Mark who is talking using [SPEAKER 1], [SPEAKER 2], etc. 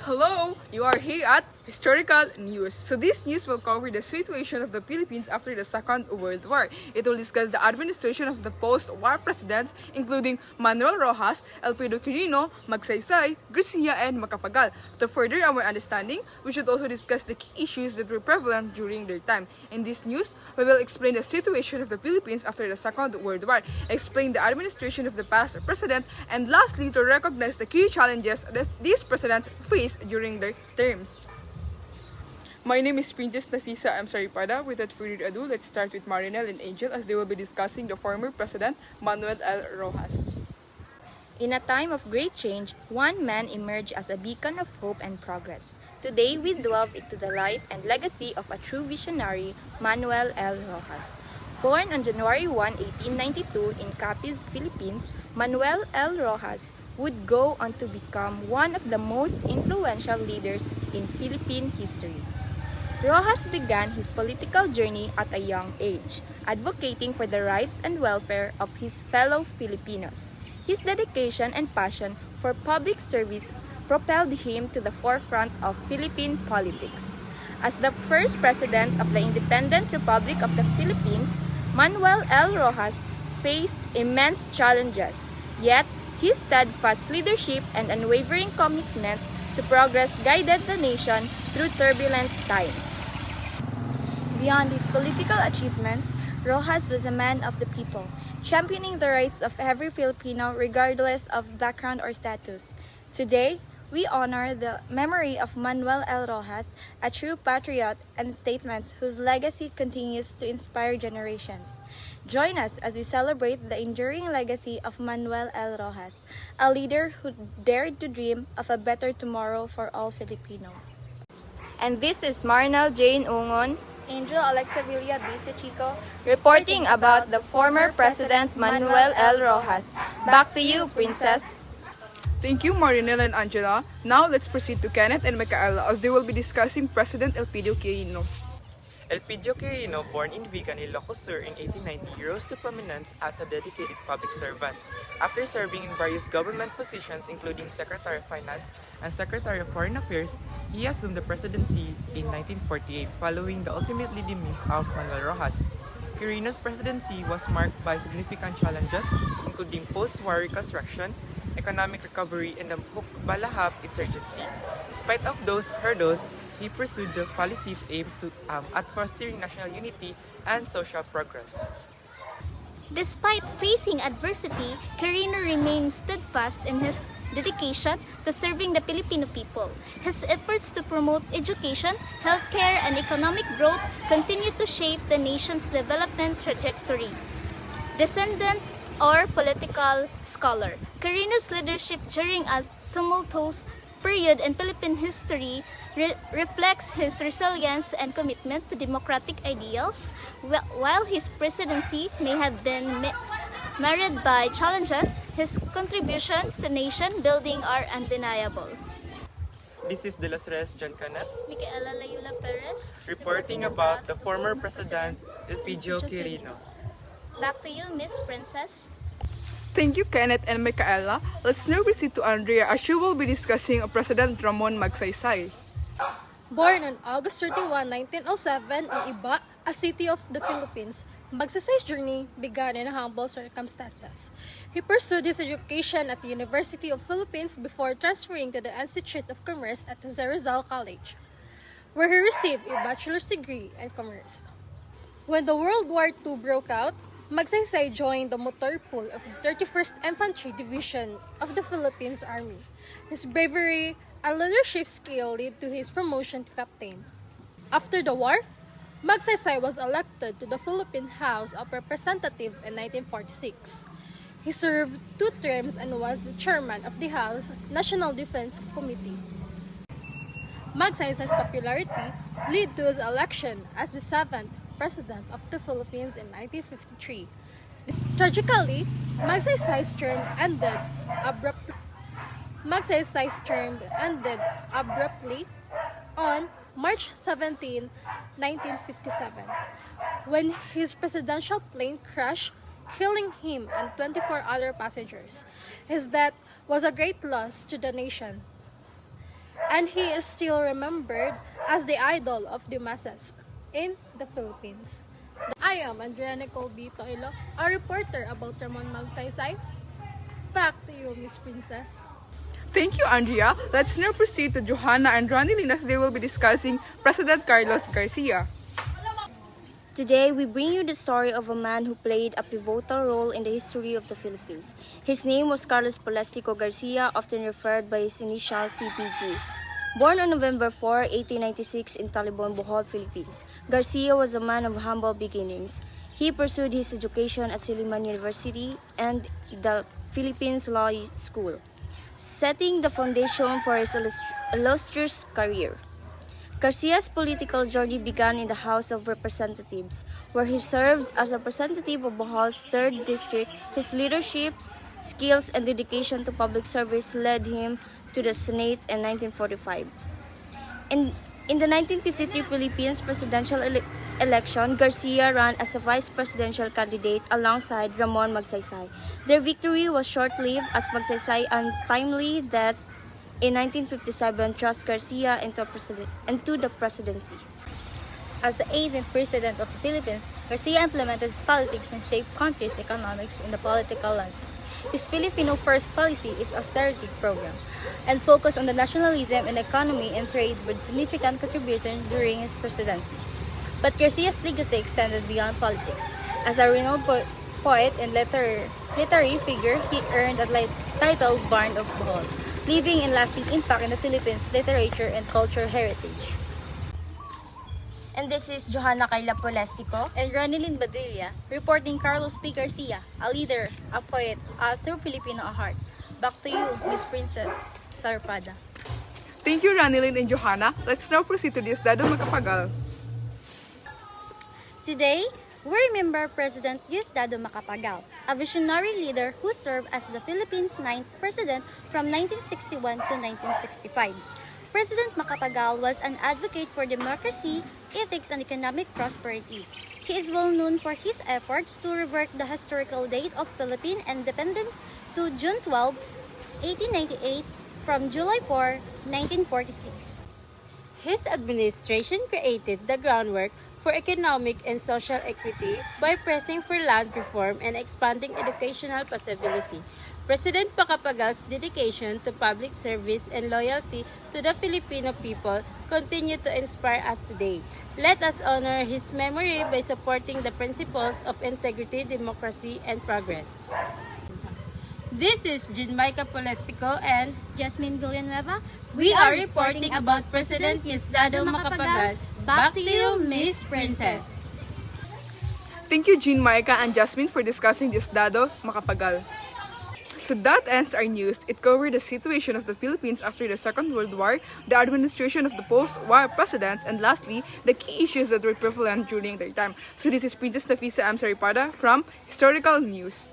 [SPEAKER 1] Hello, you are here at Historical News. So this news will cover the situation of the Philippines after the Second World War. It will discuss the administration of the post-war presidents including Manuel Rojas, Elpidio Quirino, Magsaysay, Garcia, and Macapagal. To further our understanding, we should also discuss the key issues that were prevalent during their time. In this news, we will explain the situation of the Philippines after the Second World War, explain the administration of the past president, and lastly, to recognize the key challenges that these presidents faced during their terms. My name is Princess Nafisa M. Saripada. Without further ado, let's start with Marinel and Angel as they will be discussing the former President Manuel L. Rojas.
[SPEAKER 2] In a time of great change, one man emerged as a beacon of hope and progress. Today, we delve into the life and legacy of a true visionary, Manuel L. Rojas. Born on January 1, 1892 in Capiz, Philippines, Manuel L. Rojas would go on to become one of the most influential leaders in Philippine history. Rojas began his political journey at a young age, advocating for the rights and welfare of his fellow Filipinos. His dedication and passion for public service propelled him to the forefront of Philippine politics. As the first president of the Independent Republic of the Philippines, Manuel L. Rojas faced immense challenges, yet his steadfast leadership and unwavering commitment to progress guided the nation through turbulent times. Beyond his political achievements, Rojas was a man of the people, championing the rights of every Filipino regardless of background or status. Today, we honor the memory of Manuel L. Rojas, a true patriot and statesman whose legacy continues to inspire generations. Join us as we celebrate the enduring legacy of Manuel L. Rojas, a leader who dared to dream of a better tomorrow for all Filipinos. And this is Marnal Jane Ungon, Angel Alexa Villa Bise Chico, reporting about the former President Manuel L. Rojas. Back to you, Princess.
[SPEAKER 1] Thank you, Marinel and Angela. Now let's proceed to Kenneth and Micaela as they will be discussing President Elpidio Quirino.
[SPEAKER 3] Elpidio Quirino, born in Vigan, Ilocos Sur in 1890, rose to prominence as a dedicated public servant. After serving in various government positions including Secretary of Finance and Secretary of Foreign Affairs, he assumed the presidency in 1948 following the ultimately demise of Manuel Rojas. Quirino's presidency was marked by significant challenges including post-war reconstruction, economic recovery, and the Hukbalahap insurgency. Despite of those hurdles, he pursued the policies aimed at fostering national unity and social progress.
[SPEAKER 4] Despite facing adversity, Quirino remained steadfast in his dedication to serving the Filipino people. His efforts to promote education, healthcare, and economic growth continue to shape the nation's development trajectory. Descendant or political scholar, Quirino's leadership during a tumultuous period in Philippine history reflects his resilience and commitment to democratic ideals. While his presidency may have been marred by challenges, his contribution to nation building are undeniable.
[SPEAKER 3] This is De Los Reyes John Canet,
[SPEAKER 4] Micaela Layula Perez,
[SPEAKER 3] reporting about the former President Elpidio Quirino.
[SPEAKER 4] back to you, Miss Princess.
[SPEAKER 1] Thank you, Kenneth and Micaela. Let's now proceed to Andrea as she will be discussing President Ramon Magsaysay.
[SPEAKER 5] Born on August 31, 1907 in Iba, a city of the Philippines, Magsasay's journey began in humble circumstances. He pursued his education at the University of Philippines before transferring to the Institute of Commerce at Jose Rizal College, where he received a bachelor's degree in commerce. When the World War II broke out, Magsaysay joined the motor pool of the 31st Infantry Division of the Philippines Army. His bravery and leadership skill led to his promotion to captain. After the war, Magsaysay was elected to the Philippine House of Representatives in 1946. He served 2 terms and was the chairman of the House National Defense Committee. Magsaysay's popularity led to his election as the 7th President of the Philippines in 1953. Tragically, Magsaysay's term ended abruptly on March 17, 1957, when his presidential plane crashed, killing him and 24 other passengers. His death was a great loss to the nation. and he is still remembered as the idol of the masses in the Philippines. I am Andrea Nicole B. Toilo, a reporter about Ramon Magsaysay. Back to you, Miss Princess.
[SPEAKER 1] Thank you, Andrea. Let's now proceed to Johanna and Ronilyn as they will be discussing President Carlos Garcia.
[SPEAKER 2] Today, we bring you the story of a man who played a pivotal role in the history of the Philippines. His name was Carlos Polestico Garcia, often referred by his initial CPG. Born on November 4, 1896 in Talibon, Bohol, Philippines, Garcia was a man of humble beginnings. He pursued his education at Silliman University and the Philippines Law School, setting the foundation for his illustrious career. Garcia's political journey began in the House of Representatives, where he serves as a representative of Bohol's 3rd District. His leadership, skills, and dedication to public service led him to the Senate in 1945. In the 1953 Philippines presidential election, Garcia ran as a vice presidential candidate alongside Ramon Magsaysay. Their victory was short-lived as Magsaysay's untimely death in 1957 thrust Garcia into the presidency.
[SPEAKER 6] As the 18th President of the Philippines, Garcia implemented his politics and shaped country's economics in the political landscape. His Filipino First policy is austerity program and focused on the nationalism in economy and trade with significant contributions during his presidency. But Garcia's legacy extended beyond politics. As a renowned poet and literary figure, he earned a title Bard of Bohol, leaving a lasting impact in the Philippines' literature and cultural heritage.
[SPEAKER 2] And this is Johanna Kayla Polestico.
[SPEAKER 6] And Ronilyn Badilla, reporting Carlos P. Garcia, a leader, a poet, a true Filipino at heart. Back to you, Miss Princess Sarpada.
[SPEAKER 1] Thank you, Ronilyn and Johanna. Let's now proceed to Diosdado Macapagal.
[SPEAKER 7] Today, we remember President Diosdado Macapagal, a visionary leader who served as the Philippines' 9th president from 1961 to 1965. President Macapagal was an advocate for democracy, ethics, and economic prosperity. He is well known for his efforts to revert the historical date of Philippine independence to June 12, 1898 from July 4, 1946.
[SPEAKER 8] His administration created the groundwork for economic and social equity by pressing for land reform and expanding educational possibility. President Macapagal's dedication to public service and loyalty to the Filipino people continue to inspire us today. Let us honor his memory by supporting the principles of integrity, democracy, and progress. This is Jinmaika Polestico and
[SPEAKER 7] Jasmine Villanueva,
[SPEAKER 8] we are reporting about President Diosdado Macapagal. Back to you, Miss Princess.
[SPEAKER 1] Thank you, Jean Maika and Jasmine, for discussing Diosdado Macapagal. So that ends our news. It covered the situation of the Philippines after the Second World War, the administration of the post-war presidents, and lastly, the key issues that were prevalent during their time. So this is Princess Nafisa M. Saripada from Historical News.